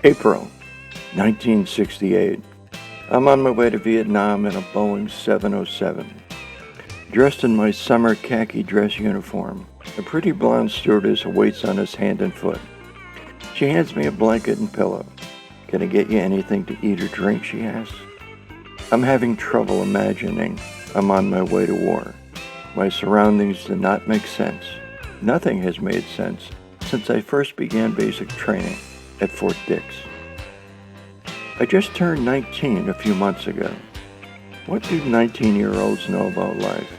April 1968. I'm on my way to Vietnam in a Boeing 707. Dressed in my summer khaki dress uniform, a pretty blonde stewardess waits on us hand and foot. She hands me a blanket and pillow. "Can I get you anything to eat or drink?" she asks. I'm having trouble imagining I'm on my way to war. My surroundings do not make sense. Nothing has made sense since I first began basic training at Fort Dix. I just turned 19 a few months ago. What do 19-year-olds know about life?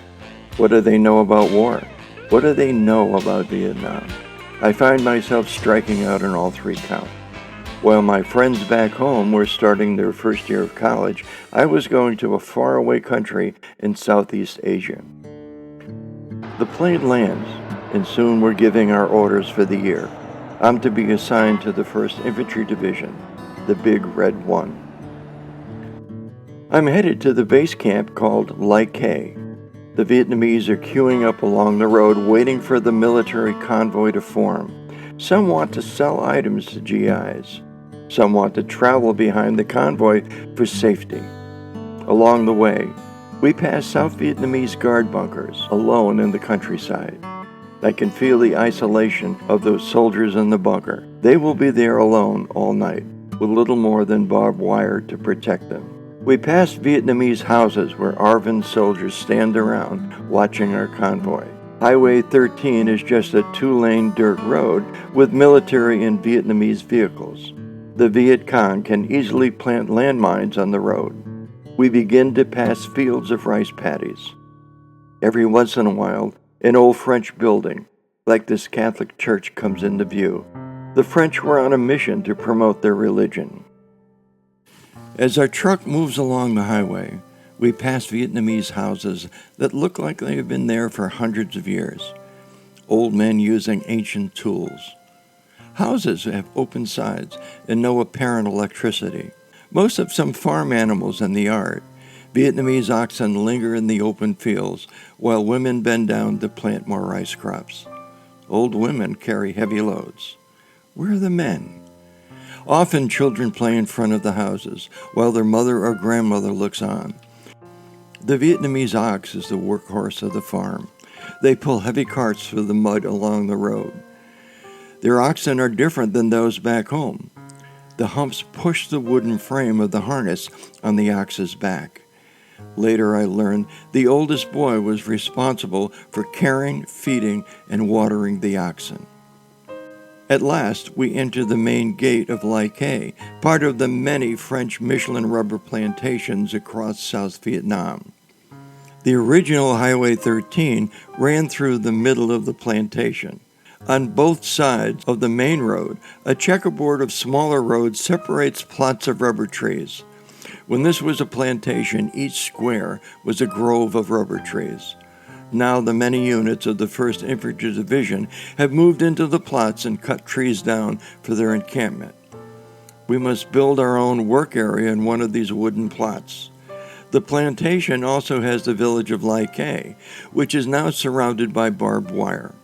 What do they know about war? What do they know about Vietnam? I find myself striking out on all three counts. While my friends back home were starting their first year of college, I was going to a faraway country in Southeast Asia. The plane lands, and soon we're giving our orders for the year. I'm to be assigned to the 1st Infantry Division, the Big Red One. I'm headed to the base camp called Lai Khe. The Vietnamese are queuing up along the road waiting for the military convoy to form. Some want to sell items to GIs. Some want to travel behind the convoy for safety. Along the way, we pass South Vietnamese guard bunkers, alone in the countryside. I can feel the isolation of those soldiers in the bunker. They will be there alone all night, with little more than barbed wire to protect them. We pass Vietnamese houses where ARVN soldiers stand around watching our convoy. Highway 13 is just a 2-lane dirt road with military and Vietnamese vehicles. The Viet Cong can easily plant landmines on the road. We begin to pass fields of rice paddies. Every once in a while, an old French building, like this Catholic church, comes into view. The French were on a mission to promote their religion. As our truck moves along the highway, we pass Vietnamese houses that look like they have been there for hundreds of years. Old men using ancient tools. Houses have open sides and no apparent electricity. Most have some farm animals in the yard. Vietnamese oxen linger in the open fields while women bend down to plant more rice crops. Old women carry heavy loads. Where are the men? Often children play in front of the houses while their mother or grandmother looks on. The Vietnamese ox is the workhorse of the farm. They pull heavy carts through the mud along the road. Their oxen are different than those back home. The humps push the wooden frame of the harness on the ox's back. Later I learned the oldest boy was responsible for caring, feeding, and watering the oxen. At last, we enter the main gate of Lai Khe, part of the many French Michelin rubber plantations across South Vietnam. The original Highway 13 ran through the middle of the plantation. On both sides of the main road, a checkerboard of smaller roads separates plots of rubber trees. When this was a plantation, each square was a grove of rubber trees. Now the many units of the 1st Infantry Division have moved into the plots and cut trees down for their encampment. We must build our own work area in one of these wooden plots. The plantation also has the village of Lai Khe, which is now surrounded by barbed wire.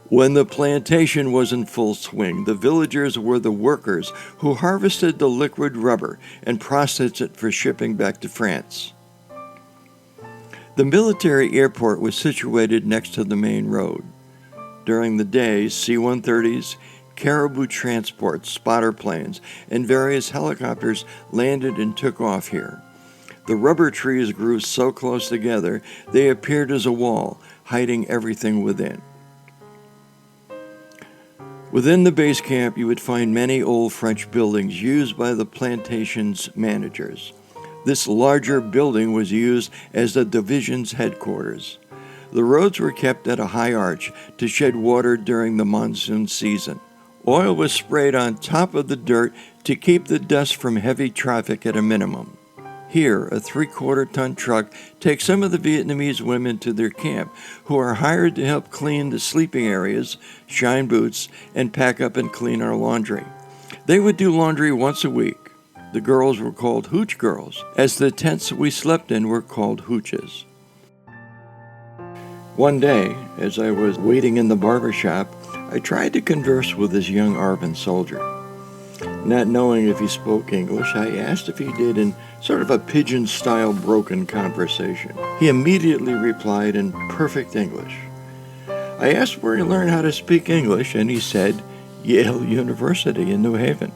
When the plantation was in full swing, the villagers were the workers who harvested the liquid rubber and processed it for shipping back to France. The military airport was situated next to the main road. During the day, C-130s, caribou transports, spotter planes, and various helicopters landed and took off here. The rubber trees grew so close together they appeared as a wall, hiding everything within. Within the base camp, you would find many old French buildings used by the plantation's managers. This larger building was used as the division's headquarters. The roads were kept at a high arch to shed water during the monsoon season. Oil was sprayed on top of the dirt to keep the dust from heavy traffic at a minimum. Here, a 3/4-ton truck takes some of the Vietnamese women to their camp, who are hired to help clean the sleeping areas, shine boots, and pack up and clean our laundry. They would do laundry once a week. The girls were called hooch girls, as the tents we slept in were called hooches. One day, as I was waiting in the barber shop, I tried to converse with this young ARVN soldier. Not knowing if he spoke English, I asked if he did in sort of a pigeon-style broken conversation. He immediately replied in perfect English. I asked where he learned how to speak English, and he said, Yale University in New Haven.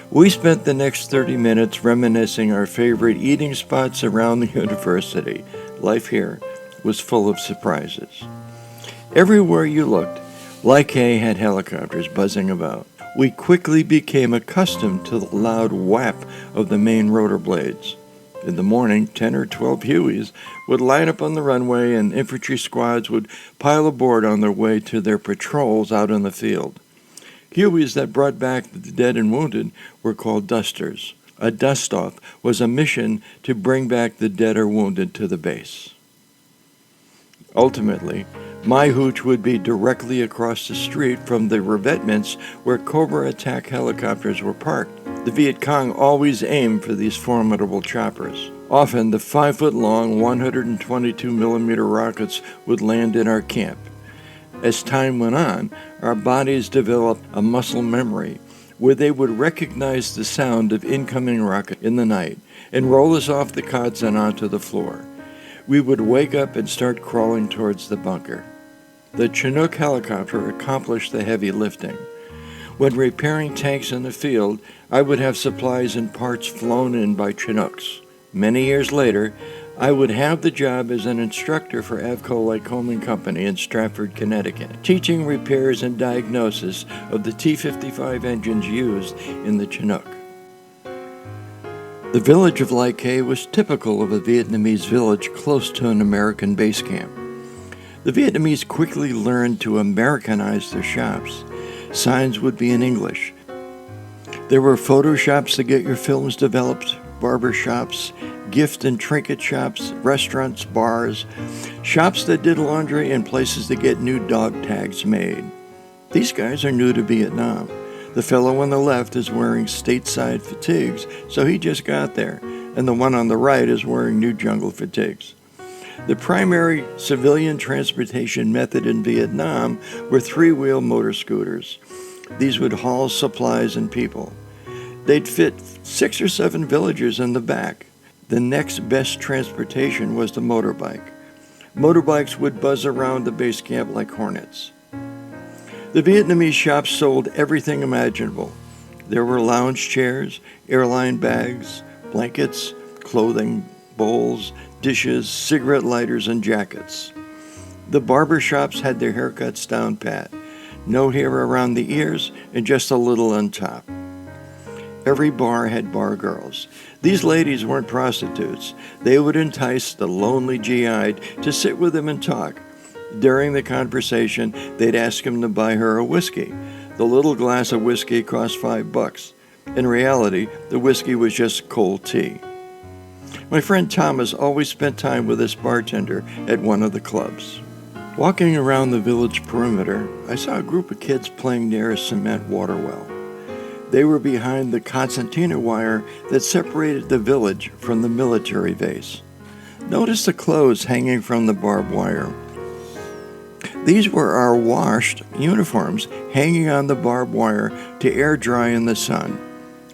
We spent the next 30 minutes reminiscing our favorite eating spots around the university. Life here was full of surprises. Everywhere you looked, Lai Khe had helicopters buzzing about. We quickly became accustomed to the loud whap of the main rotor blades. In the morning, 10 or 12 Hueys would line up on the runway, and infantry squads would pile aboard on their way to their patrols out in the field. Hueys that brought back the dead and wounded were called dusters. A dust-off was a mission to bring back the dead or wounded to the base. Ultimately, my hooch would be directly across the street from the revetments where Cobra attack helicopters were parked. The Viet Cong always aimed for these formidable choppers. Often, the 5-foot-long 122mm rockets would land in our camp. As time went on, our bodies developed a muscle memory where they would recognize the sound of incoming rocket in the night and roll us off the cots and onto the floor. We would wake up and start crawling towards the bunker. The Chinook helicopter accomplished the heavy lifting. When repairing tanks in the field, I would have supplies and parts flown in by Chinooks. Many years later, I would have the job as an instructor for Avco Lycoming Company in Stratford, Connecticut, teaching repairs and diagnosis of the T-55 engines used in the Chinook. The village of Lai Khe was typical of a Vietnamese village close to an American base camp. The Vietnamese quickly learned to Americanize their shops. Signs would be in English. There were photo shops to get your films developed, barber shops, gift and trinket shops, restaurants, bars, shops that did laundry, and places to get new dog tags made. These guys are new to Vietnam. The fellow on the left is wearing stateside fatigues, so he just got there, and the one on the right is wearing new jungle fatigues. The primary civilian transportation method in Vietnam were three-wheel motor scooters. These would haul supplies and people. They'd fit 6 or 7 villagers in the back. The next best transportation was the motorbike. Motorbikes would buzz around the base camp like hornets. The Vietnamese shops sold everything imaginable. There were lounge chairs, airline bags, blankets, clothing, bowls, dishes, cigarette lighters, and jackets. The barber shops had their haircuts down pat. No hair around the ears and just a little on top. Every bar had bar girls. These ladies weren't prostitutes. They would entice the lonely GI to sit with them and talk. During the conversation, they'd ask him to buy her a whiskey. The little glass of whiskey cost $5. In reality, the whiskey was just cold tea. My friend Thomas always spent time with this bartender at one of the clubs. Walking around the village perimeter, I saw a group of kids playing near a cement water well. They were behind the concertina wire that separated the village from the military base. Notice the clothes hanging from the barbed wire. These were our washed uniforms hanging on the barbed wire to air dry in the sun.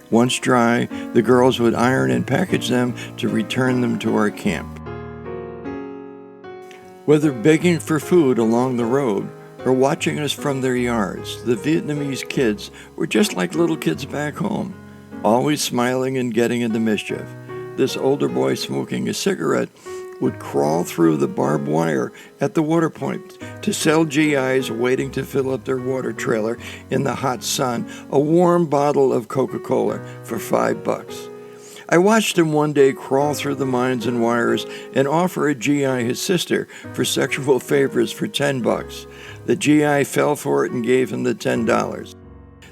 Once dry, the girls would iron and package them to return them to our camp. Whether begging for food along the road or watching us from their yards, the Vietnamese kids were just like little kids back home, always smiling and getting into mischief. This older boy smoking a cigarette would crawl through the barbed wire at the water point to sell GIs waiting to fill up their water trailer in the hot sun a warm bottle of Coca-Cola for $5. I watched him one day crawl through the mines and wires and offer a GI his sister for sexual favors for $10. The GI fell for it and gave him the $10.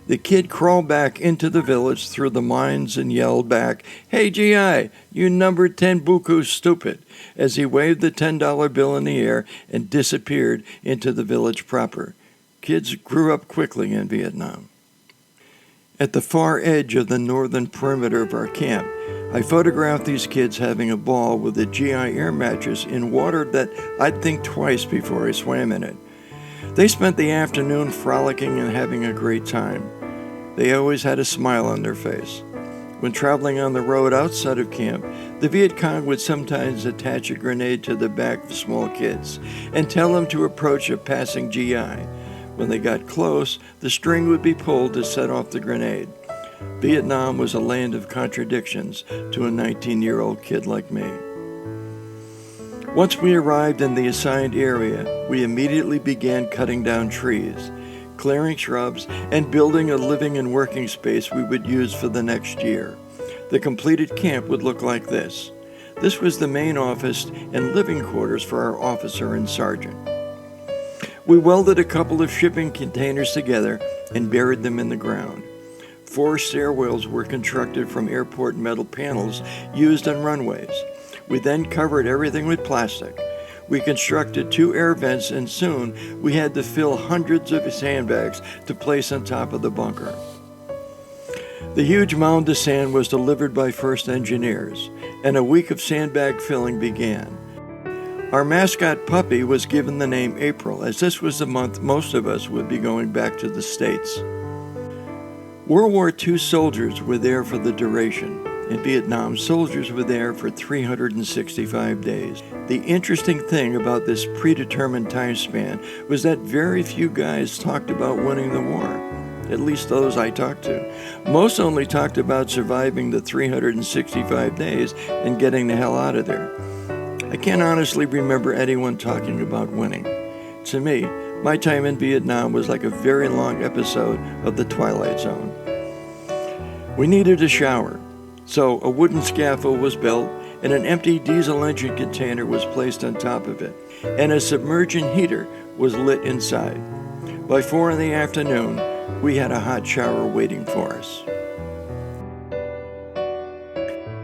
The kid crawled back into the village through the mines and yelled back, "Hey, GI, you number 10 buku stupid," as he waved the $10 bill in the air and disappeared into the village proper. Kids grew up quickly in Vietnam. At the far edge of the northern perimeter of our camp, I photographed these kids having a ball with a GI air mattress in water that I'd think twice before I swam in it. They spent the afternoon frolicking and having a great time. They always had a smile on their face. When traveling on the road outside of camp, the Viet Cong would sometimes attach a grenade to the back of small kids and tell them to approach a passing GI. When they got close, the string would be pulled to set off the grenade. Vietnam was a land of contradictions to a 19-year-old kid like me. Once we arrived in the assigned area, we immediately began cutting down trees, clearing shrubs, and building a living and working space we would use for the next year. The completed camp would look like this. This was the main office and living quarters for our officer and sergeant. We welded a couple of shipping containers together and buried them in the ground. 4 stairwells were constructed from airport metal panels used on runways. We then covered everything with plastic. We constructed 2 air vents, and soon we had to fill hundreds of sandbags to place on top of the bunker. The huge mound of sand was delivered by first engineers, and a week of sandbag filling began. Our mascot puppy was given the name April, as this was the month most of us would be going back to the States. World War II soldiers were there for the duration. In Vietnam, soldiers were there for 365 days. The interesting thing about this predetermined time span was that very few guys talked about winning the war, at least those I talked to. Most only talked about surviving the 365 days and getting the hell out of there. I can't honestly remember anyone talking about winning. To me, my time in Vietnam was like a very long episode of The Twilight Zone. We needed a shower. So a wooden scaffold was built, and an empty diesel engine container was placed on top of it, and a submergent heater was lit inside. By 4 in the afternoon, we had a hot shower waiting for us.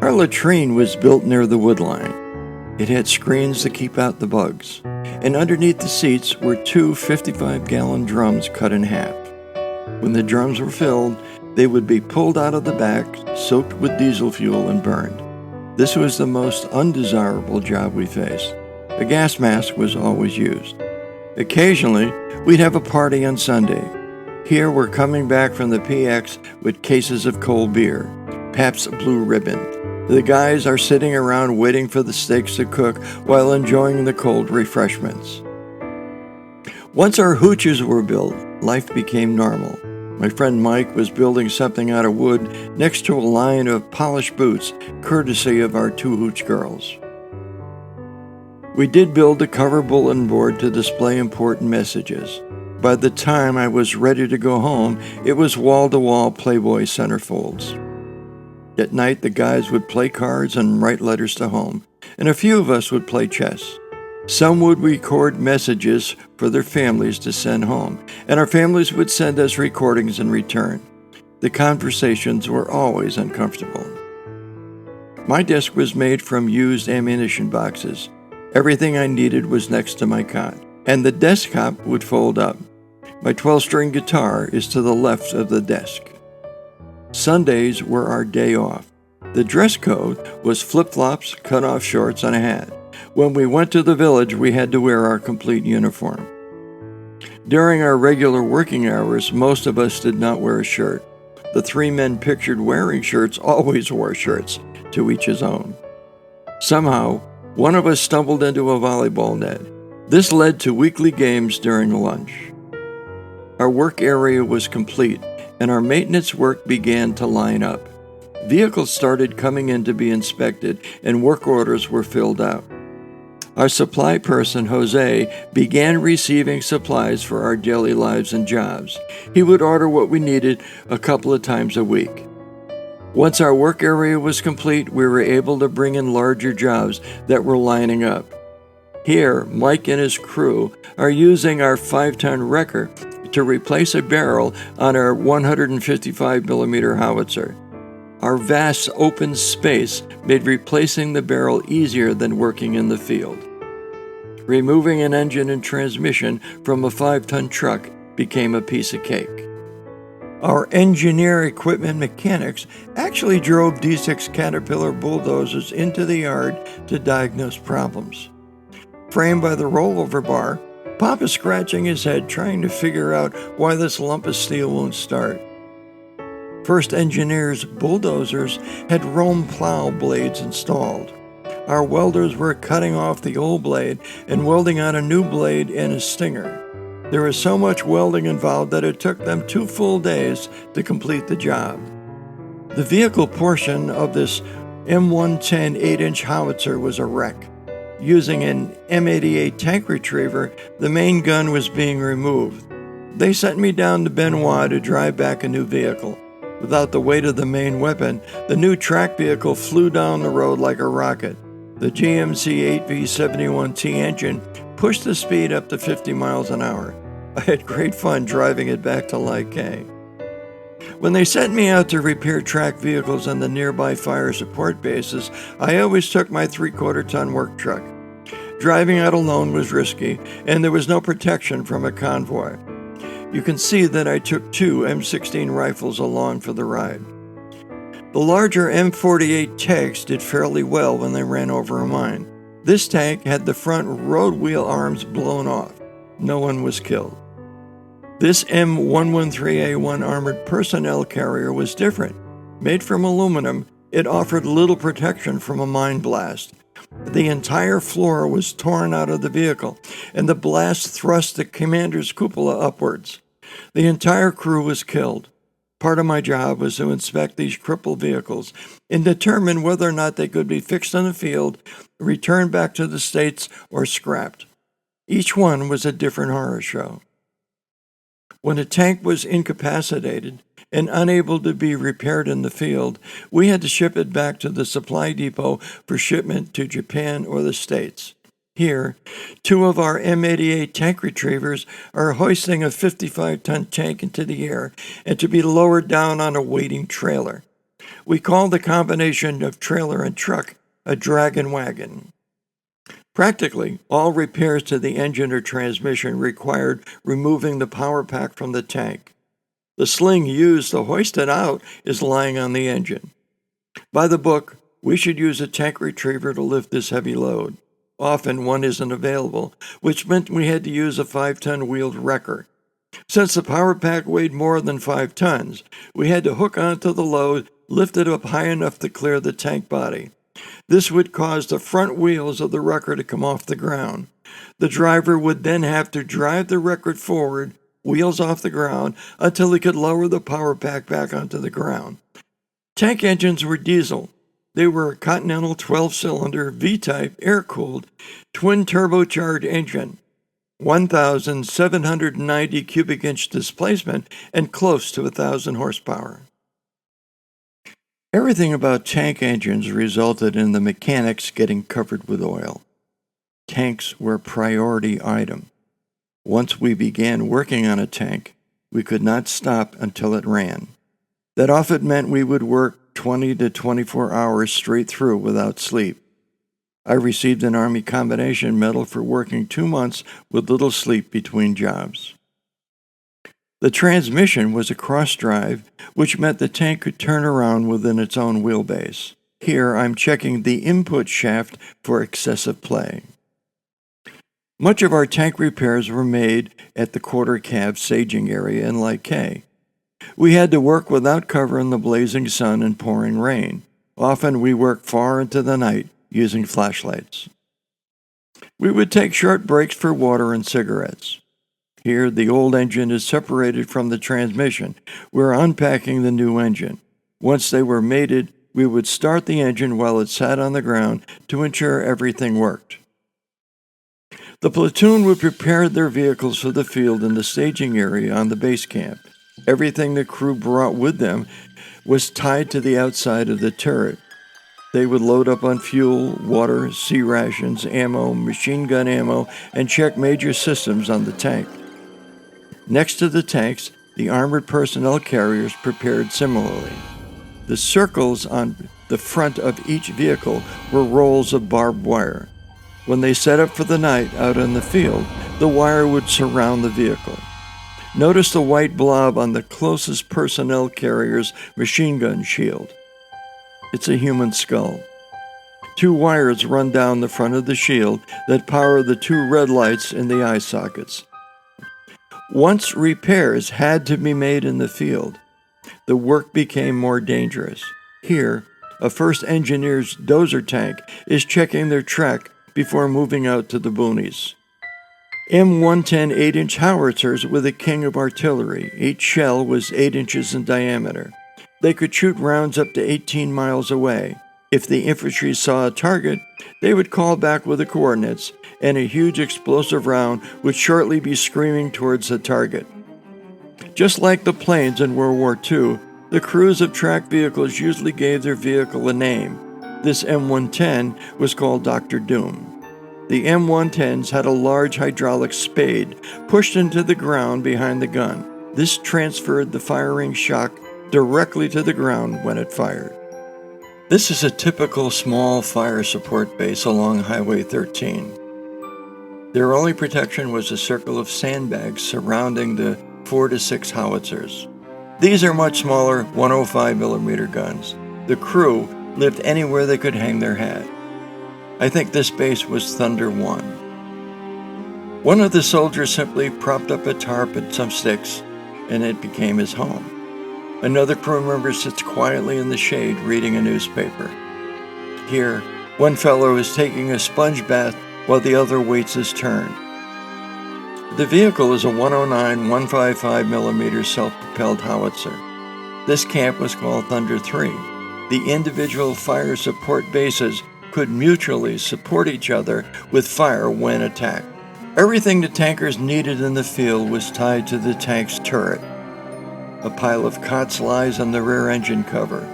Our latrine was built near the wood line. It had screens to keep out the bugs, and underneath the seats were 2 55-gallon drums cut in half. When the drums were filled, they would be pulled out of the back, soaked with diesel fuel, and burned. This was the most undesirable job we faced. A gas mask was always used. Occasionally, we'd have a party on Sunday. Here we're coming back from the PX with cases of cold beer, Pabst Blue Ribbon. The guys are sitting around waiting for the steaks to cook while enjoying the cold refreshments. Once our hooches were built, life became normal. My friend Mike was building something out of wood next to a line of polished boots, courtesy of our 2 hooch girls. We did build a cover bulletin board to display important messages. By the time I was ready to go home, it was wall-to-wall Playboy centerfolds. At night, the guys would play cards and write letters to home, and a few of us would play chess. Some would record messages for their families to send home, and our families would send us recordings in return. The conversations were always uncomfortable. My desk was made from used ammunition boxes. Everything I needed was next to my cot, and the desktop would fold up. My 12-string guitar is to the left of the desk. Sundays were our day off. The dress code was flip-flops, cut-off shorts, and a hat. When we went to the village, we had to wear our complete uniform. During our regular working hours, most of us did not wear a shirt. The 3 men pictured wearing shirts always wore shirts, to each his own. Somehow, one of us stumbled into a volleyball net. This led to weekly games during lunch. Our work area was complete, and our maintenance work began to line up. Vehicles started coming in to be inspected, and work orders were filled out. Our supply person, Jose, began receiving supplies for our daily lives and jobs. He would order what we needed a couple of times a week. Once our work area was complete, we were able to bring in larger jobs that were lining up. Here, Mike and his crew are using our 5-ton wrecker to replace a barrel on our 155mm howitzer. Our vast open space made replacing the barrel easier than working in the field. Removing an engine and transmission from a 5-ton truck became a piece of cake. Our engineer equipment mechanics actually drove D6 Caterpillar bulldozers into the yard to diagnose problems. Framed by the rollover bar, Pop is scratching his head trying to figure out why this lump of steel won't start. First engineers' bulldozers had Rome plow blades installed. Our welders were cutting off the old blade and welding on a new blade and a stinger. There was so much welding involved that it took them 2 full days to complete the job. The vehicle portion of this M110 8-inch howitzer was a wreck. Using an M88 tank retriever, the main gun was being removed. They sent me down to Benoit to drive back a new vehicle. Without the weight of the main weapon, the new track vehicle flew down the road like a rocket. The GMC 8V71T engine pushed the speed up to 50 miles an hour. I had great fun driving it back to Lai Khe. When they sent me out to repair track vehicles on the nearby fire support bases, I always took my 3/4-ton work truck. Driving out alone was risky, and there was no protection from a convoy. You can see that I took 2 M16 rifles along for the ride. The larger M48 tanks did fairly well when they ran over a mine. This tank had the front road wheel arms blown off. No one was killed. This M113A1 armored personnel carrier was different. Made from aluminum, it offered little protection from a mine blast. The entire floor was torn out of the vehicle, and the blast thrust the commander's cupola upwards. The entire crew was killed. Part of my job was to inspect these crippled vehicles and determine whether or not they could be fixed in the field, returned back to the States, or scrapped. Each one was a different horror show. When a tank was incapacitated and unable to be repaired in the field, we had to ship it back to the supply depot for shipment to Japan or the States. Here, 2 of our M88 tank retrievers are hoisting a 55-ton tank into the air and to be lowered down on a waiting trailer. We call the combination of trailer and truck a dragon wagon. Practically, all repairs to the engine or transmission required removing the power pack from the tank. The sling used to hoist it out is lying on the engine. By the book, we should use a tank retriever to lift this heavy load. Often one isn't available, which meant we had to use a 5-ton wheeled wrecker. Since the power pack weighed more than 5 tons, we had to hook onto the load, lift it up high enough to clear the tank body. This would cause the front wheels of the wrecker to come off the ground. The driver would then have to drive the wrecker forward, wheels off the ground, until he could lower the power pack back onto the ground. Tank engines were diesel. They were a Continental 12-cylinder V-type air-cooled twin turbocharged engine, 1,790 cubic inch displacement and close to 1,000 horsepower. Everything about tank engines resulted in the mechanics getting covered with oil. Tanks were a priority item. Once we began working on a tank, we could not stop until it ran. That often meant we would work 20 to 24 hours straight through without sleep. I received an Army Combination Medal for working 2 months with little sleep between jobs. The transmission was a cross-drive, which meant the tank could turn around within its own wheelbase. Here I'm checking the input shaft for excessive play. Much of our tank repairs were made at the quarter cab staging area in Lai Khe. We had to work without cover in the blazing sun and pouring rain. Often we worked far into the night using flashlights. We would take short breaks for water and cigarettes. Here, the old engine is separated from the transmission. We're unpacking the new engine. Once they were mated, we would start the engine while it sat on the ground to ensure everything worked. The platoon would prepare their vehicles for the field in the staging area on the base camp. Everything the crew brought with them was tied to the outside of the turret. They would load up on fuel, water, sea rations, ammo, machine gun ammo, and check major systems on the tank. Next to the tanks, the armored personnel carriers prepared similarly. The circles on the front of each vehicle were rolls of barbed wire. When they set up for the night out in the field, the wire would surround the vehicle. Notice the white blob on the closest personnel carrier's machine gun shield. It's a human skull. 2 wires run down the front of the shield that power the 2 red lights in the eye sockets. Once repairs had to be made in the field, the work became more dangerous. Here, a 1st Engineers dozer tank is checking their track before moving out to the boonies. M110 8-inch howitzers were the king of artillery. Each shell was 8 inches in diameter. They could shoot rounds up to 18 miles away. If the infantry saw a target, they would call back with the coordinates, and a huge explosive round would shortly be screaming towards the target. Just like the planes in World War II, the crews of tracked vehicles usually gave their vehicle a name. This M110 was called Dr. Doom. The M110s had a large hydraulic spade pushed into the ground behind the gun. This transferred the firing shock directly to the ground when it fired. This is a typical small fire support base along Highway 13. Their only protection was a circle of sandbags surrounding the 4 to 6 howitzers. These are much smaller 105mm guns. The crew lived anywhere they could hang their hat. I think this base was Thunder 1. One of the soldiers simply propped up a tarp and some sticks, and it became his home. Another crew member sits quietly in the shade reading a newspaper. Here, one fellow is taking a sponge bath while the other waits his turn. The vehicle is a 109 155mm self-propelled howitzer. This camp was called Thunder 3. The individual fire support bases could mutually support each other with fire when attacked. Everything the tankers needed in the field was tied to the tank's turret. A pile of cots lies on the rear engine cover.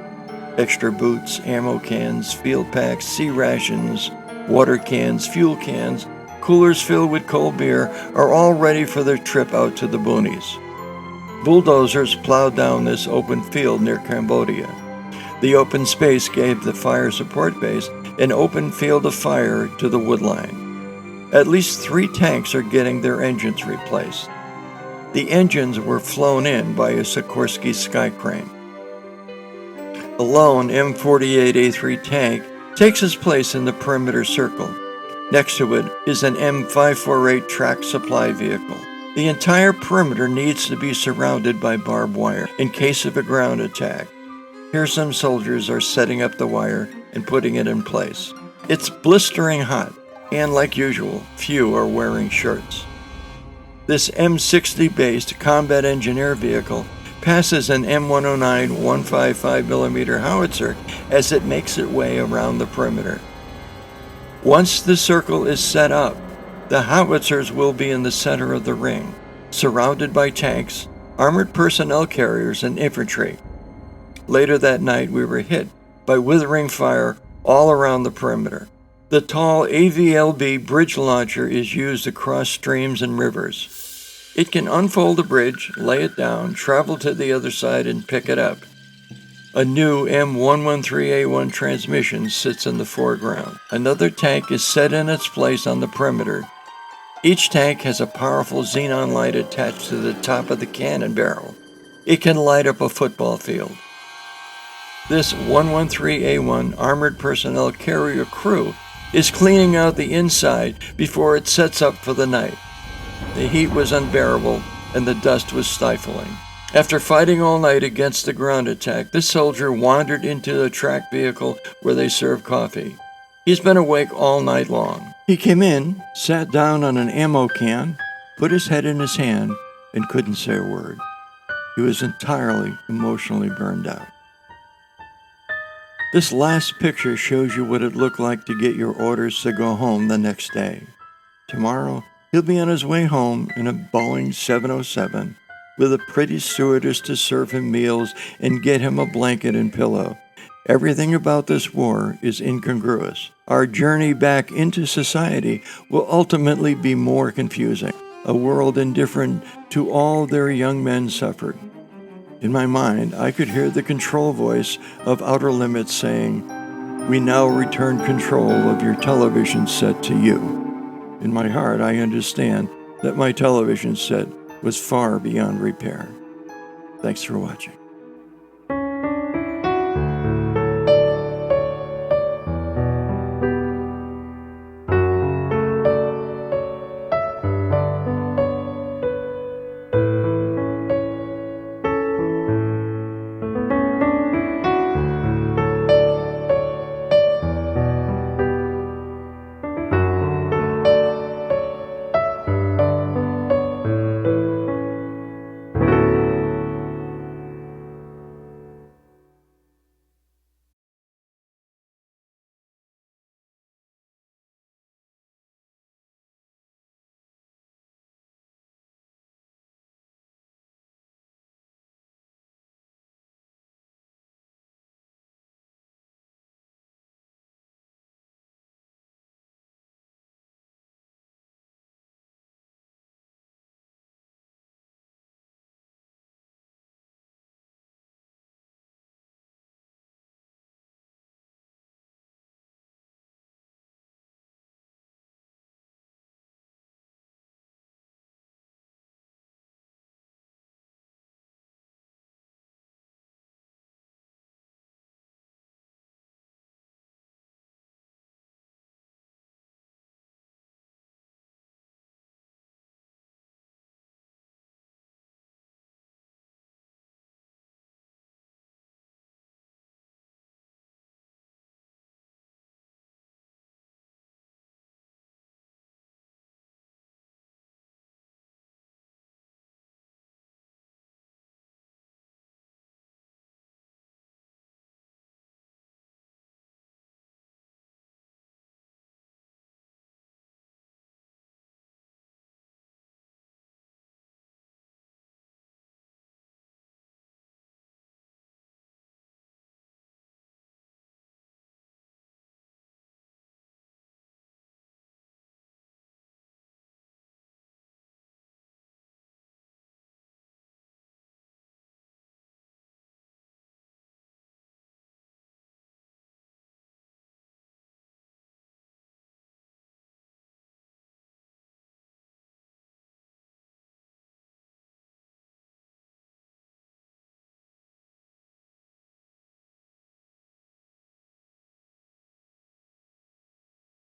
Extra boots, ammo cans, field packs, sea rations, water cans, fuel cans, coolers filled with cold beer are all ready for their trip out to the boonies. Bulldozers plowed down this open field near Cambodia. The open space gave the fire support base an open field of fire to the woodline. At least 3 tanks are getting their engines replaced. The engines were flown in by a Sikorsky sky crane. A lone M48A3 tank takes its place in the perimeter circle. Next to it is an M548 track supply vehicle. The entire perimeter needs to be surrounded by barbed wire in case of a ground attack. Here some soldiers are setting up the wire and putting it in place. It's blistering hot, and like usual, few are wearing shirts. This M60-based combat engineer vehicle passes an M109 155mm howitzer as it makes its way around the perimeter. Once the circle is set up, the howitzers will be in the center of the ring, surrounded by tanks, armored personnel carriers, and infantry. Later that night, we were hit by withering fire all around the perimeter. The tall AVLB bridge launcher is used across streams and rivers. It can unfold a bridge, lay it down, travel to the other side, and pick it up. A new M113A1 transmission sits in the foreground. Another tank is set in its place on the perimeter. Each tank has a powerful xenon light attached to the top of the cannon barrel. It can light up a football field. This 113A1 armored personnel carrier crew is cleaning out the inside before it sets up for the night. The heat was unbearable and the dust was stifling. After fighting all night against the ground attack, this soldier wandered into the track vehicle where they serve coffee. He's been awake all night long. He came in, sat down on an ammo can, put his head in his hand, and couldn't say a word. He was entirely emotionally burned out. This last picture shows you what it looked like to get your orders to go home the next day. Tomorrow, he'll be on his way home in a Boeing 707 with a pretty stewardess to serve him meals and get him a blanket and pillow. Everything about this war is incongruous. Our journey back into society will ultimately be more confusing, a world indifferent to all their young men suffered. In my mind, I could hear the control voice of Outer Limits saying, "We now return control of your television set to you." In my heart, I understand that my television set was far beyond repair. Thanks for watching.